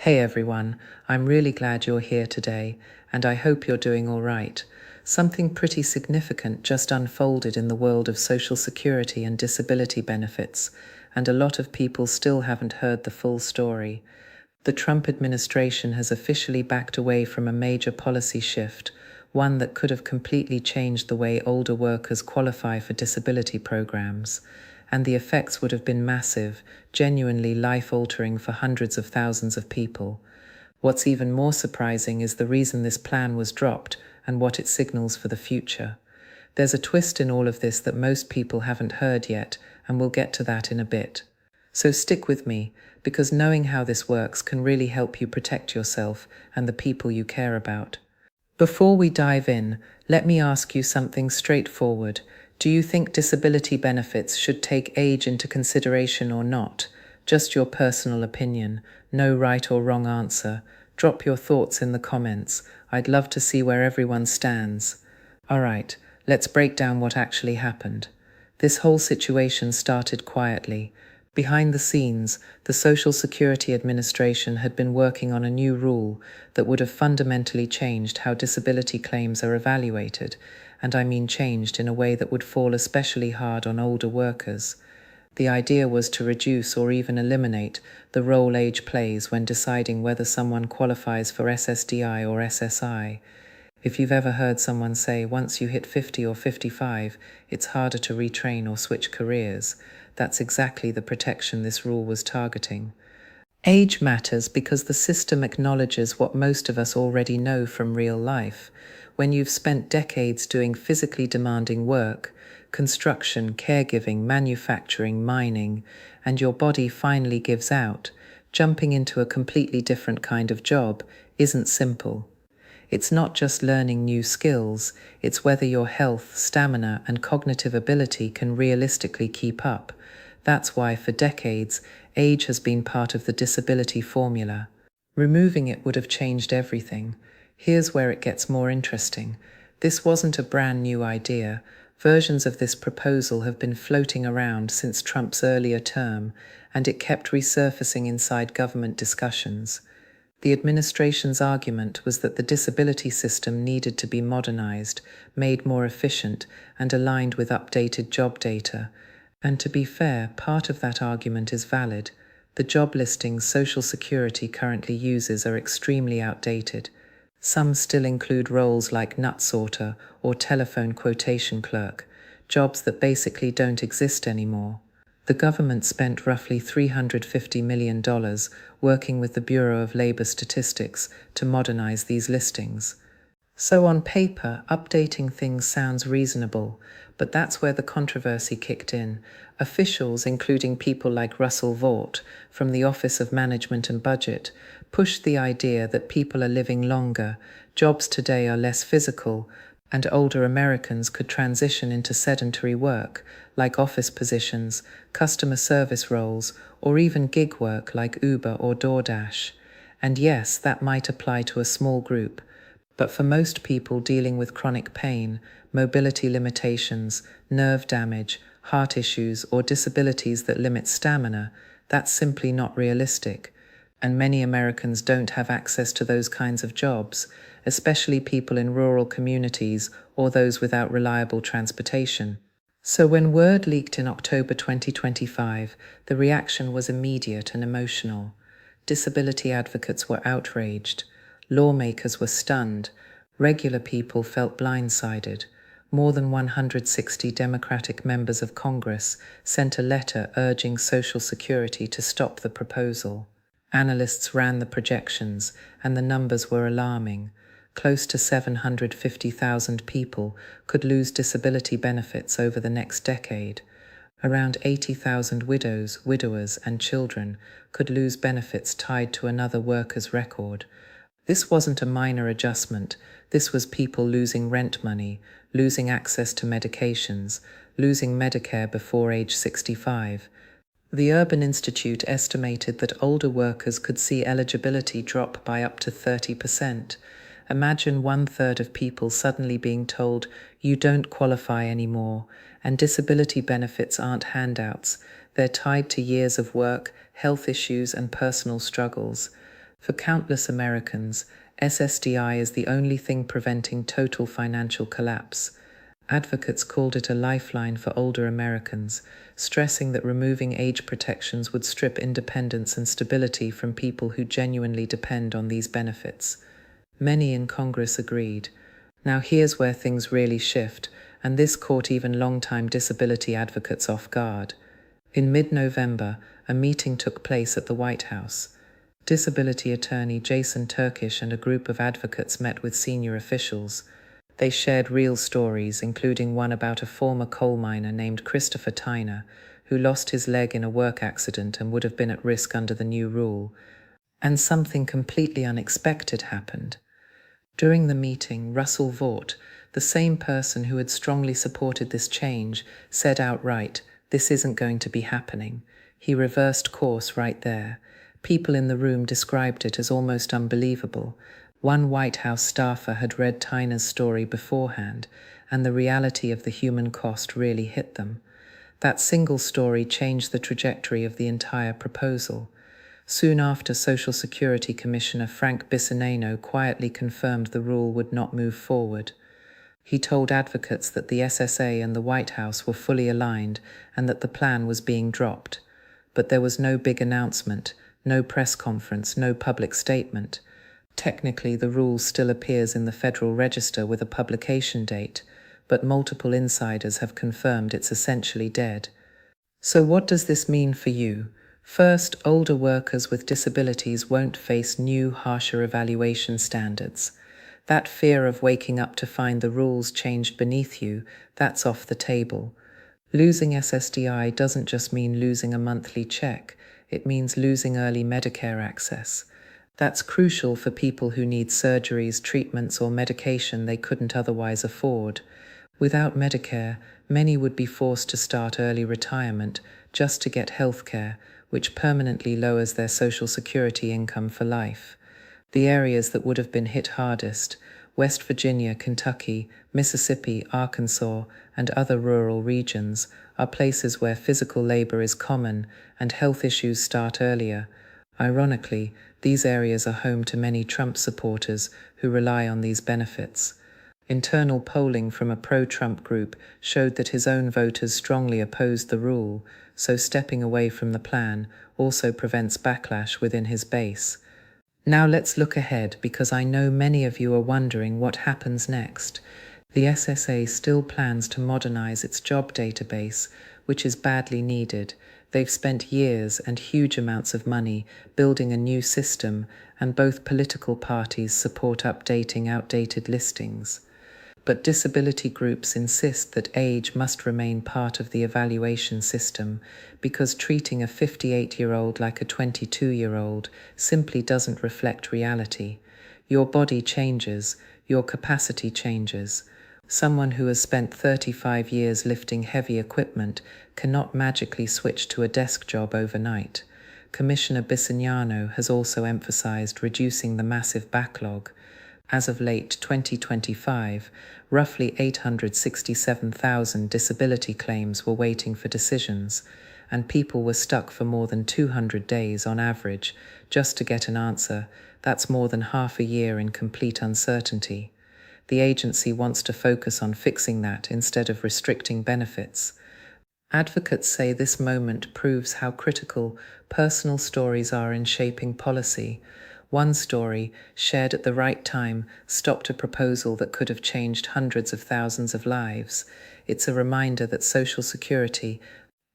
Hey everyone, I'm really glad you're here today, and I hope you're doing all right. Something pretty significant just unfolded in the world of Social Security and disability benefits, and a lot of people still haven't heard the full story. The Trump administration has officially backed away from a major policy shift, one that could have completely changed the way older workers qualify for disability programs. And the effects would have been massive, genuinely life-altering for hundreds of thousands of people. What's even more surprising is the reason this plan was dropped and what it signals for the future. There's a twist in all of this that most people haven't heard yet, and we'll get to that in a bit. So stick with me, because knowing how this works can really help you protect yourself and the people you care about. Before we dive in, let me ask you something straightforward. Do you think disability benefits should take age into consideration or not? Just your personal opinion, no right or wrong answer. Drop your thoughts in the comments. I'd love to see where everyone stands. All right, let's break down what actually happened. This whole situation started quietly. Behind the scenes, the Social Security Administration had been working on a new rule that would have fundamentally changed how disability claims are evaluated, and I mean changed in a way that would fall especially hard on older workers. The idea was to reduce or even eliminate the role age plays when deciding whether someone qualifies for SSDI or SSI. If you've ever heard someone say once you hit 50 or 55, it's harder to retrain or switch careers, that's exactly the protection this rule was targeting. Age matters because the system acknowledges what most of us already know from real life. When you've spent decades doing physically demanding work, construction, caregiving, manufacturing, mining, and your body finally gives out, jumping into a completely different kind of job isn't simple. It's not just learning new skills, it's whether your health, stamina, and cognitive ability can realistically keep up. That's why, for decades, age has been part of the disability formula. Removing it would have changed everything. Here's where it gets more interesting. This wasn't a brand new idea. Versions of this proposal have been floating around since Trump's earlier term, and it kept resurfacing inside government discussions. The administration's argument was that the disability system needed to be modernized, made more efficient, and aligned with updated job data. And to be fair, part of that argument is valid. The job listings Social Security currently uses are extremely outdated. Some still include roles like nut sorter or telephone quotation clerk, jobs that basically don't exist anymore. The government spent roughly $350 million working with the Bureau of Labor Statistics to modernize these listings. So on paper, updating things sounds reasonable, but that's where the controversy kicked in. Officials, including people like Russell Vought from the Office of Management and Budget, pushed the idea that people are living longer, jobs today are less physical, and older Americans could transition into sedentary work, like office positions, customer service roles, or even gig work like Uber or DoorDash. And yes, that might apply to a small group, but for most people dealing with chronic pain, mobility limitations, nerve damage, heart issues, or disabilities that limit stamina, that's simply not realistic. And many Americans don't have access to those kinds of jobs, especially people in rural communities or those without reliable transportation. So when word leaked in October 2025, the reaction was immediate and emotional. Disability advocates were outraged. Lawmakers were stunned. Regular people felt blindsided. More than 160 Democratic members of Congress sent a letter urging Social Security to stop the proposal. Analysts ran the projections, and the numbers were alarming. Close to 750,000 people could lose disability benefits over the next decade. Around 80,000 widows, widowers, and children could lose benefits tied to another worker's record. This wasn't a minor adjustment. This was people losing rent money, losing access to medications, losing Medicare before age 65. The Urban Institute estimated that older workers could see eligibility drop by up to 30%. Imagine 1/3 of people suddenly being told, you don't qualify anymore, and disability benefits aren't handouts. They're tied to years of work, health issues, and personal struggles. For countless Americans, SSDI is the only thing preventing total financial collapse. Advocates called it a lifeline for older Americans, stressing that removing age protections would strip independence and stability from people who genuinely depend on these benefits. Many in Congress agreed. Now here's where things really shift, and this caught even longtime disability advocates off guard. In mid-November, a meeting took place at the White House. Disability attorney Jason Turkish and a group of advocates met with senior officials. They shared real stories, including one about a former coal miner named Christopher Tyner, who lost his leg in a work accident and would have been at risk under the new rule. And something completely unexpected happened. During the meeting, Russell Vought, the same person who had strongly supported this change, said outright, "This isn't going to be happening." He reversed course right there. People in the room described it as almost unbelievable. One White House staffer had read Tyner's story beforehand, and the reality of the human cost really hit them. That single story changed the trajectory of the entire proposal. Soon after, Social Security Commissioner Frank Bisognano quietly confirmed the rule would not move forward. He told advocates that the SSA and the White House were fully aligned and that the plan was being dropped. But there was no big announcement, no press conference, no public statement. Technically, the rule still appears in the Federal Register with a publication date, but multiple insiders have confirmed it's essentially dead. So what does this mean for you? First, older workers with disabilities won't face new, harsher evaluation standards. That fear of waking up to find the rules changed beneath you, that's off the table. Losing SSDI doesn't just mean losing a monthly check, it means losing early Medicare access. That's crucial for people who need surgeries, treatments, or medication they couldn't otherwise afford. Without Medicare, many would be forced to start early retirement just to get health care, which permanently lowers their Social Security income for life. The areas that would have been hit hardest, West Virginia, Kentucky, Mississippi, Arkansas, and other rural regions, are places where physical labor is common and health issues start earlier. Ironically, these areas are home to many Trump supporters who rely on these benefits. Internal polling from a pro-Trump group showed that his own voters strongly opposed the rule, so stepping away from the plan also prevents backlash within his base. Now let's look ahead, because I know many of you are wondering what happens next. The SSA still plans to modernize its job database, which is badly needed. They've spent years and huge amounts of money building a new system, and both political parties support updating outdated listings. But disability groups insist that age must remain part of the evaluation system, because treating a 58-year-old like a 22-year-old simply doesn't reflect reality. Your body changes, your capacity changes. Someone who has spent 35 years lifting heavy equipment cannot magically switch to a desk job overnight. Commissioner Bisognano has also emphasized reducing the massive backlog. As of late 2025, roughly 867,000 disability claims were waiting for decisions, and people were stuck for more than 200 days on average just to get an answer. That's more than half a year in complete uncertainty. The agency wants to focus on fixing that instead of restricting benefits. Advocates say this moment proves how critical personal stories are in shaping policy. One story, shared at the right time, stopped a proposal that could have changed hundreds of thousands of lives. It's a reminder that Social Security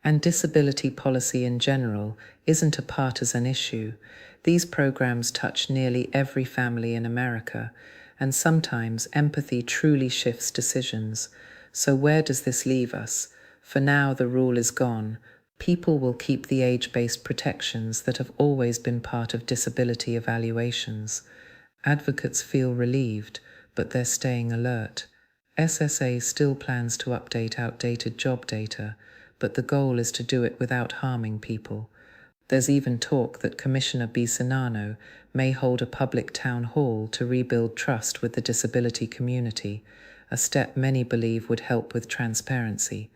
and disability policy in general isn't a partisan issue. These programs touch nearly every family in America, and sometimes empathy truly shifts decisions. So where does this leave us? For now, the rule is gone. People will keep the age-based protections that have always been part of disability evaluations. Advocates feel relieved, but they're staying alert. SSA still plans to update outdated job data, but the goal is to do it without harming people. There's even talk that Commissioner Bisognano may hold a public town hall to rebuild trust with the disability community, a step many believe would help with transparency.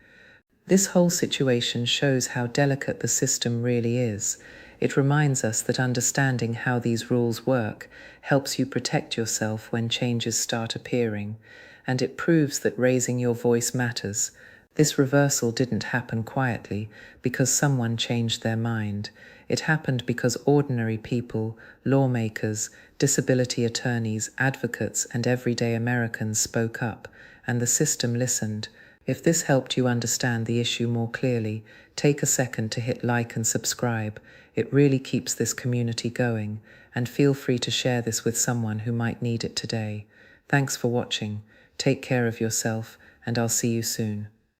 This whole situation shows how delicate the system really is. It reminds us that understanding how these rules work helps you protect yourself when changes start appearing, and it proves that raising your voice matters. This reversal didn't happen quietly because someone changed their mind. It happened because ordinary people, lawmakers, disability attorneys, advocates, and everyday Americans spoke up, and the system listened. If this helped you understand the issue more clearly, take a second to hit like and subscribe. It really keeps this community going, and feel free to share this with someone who might need it today. Thanks for watching. Take care of yourself, and I'll see you soon.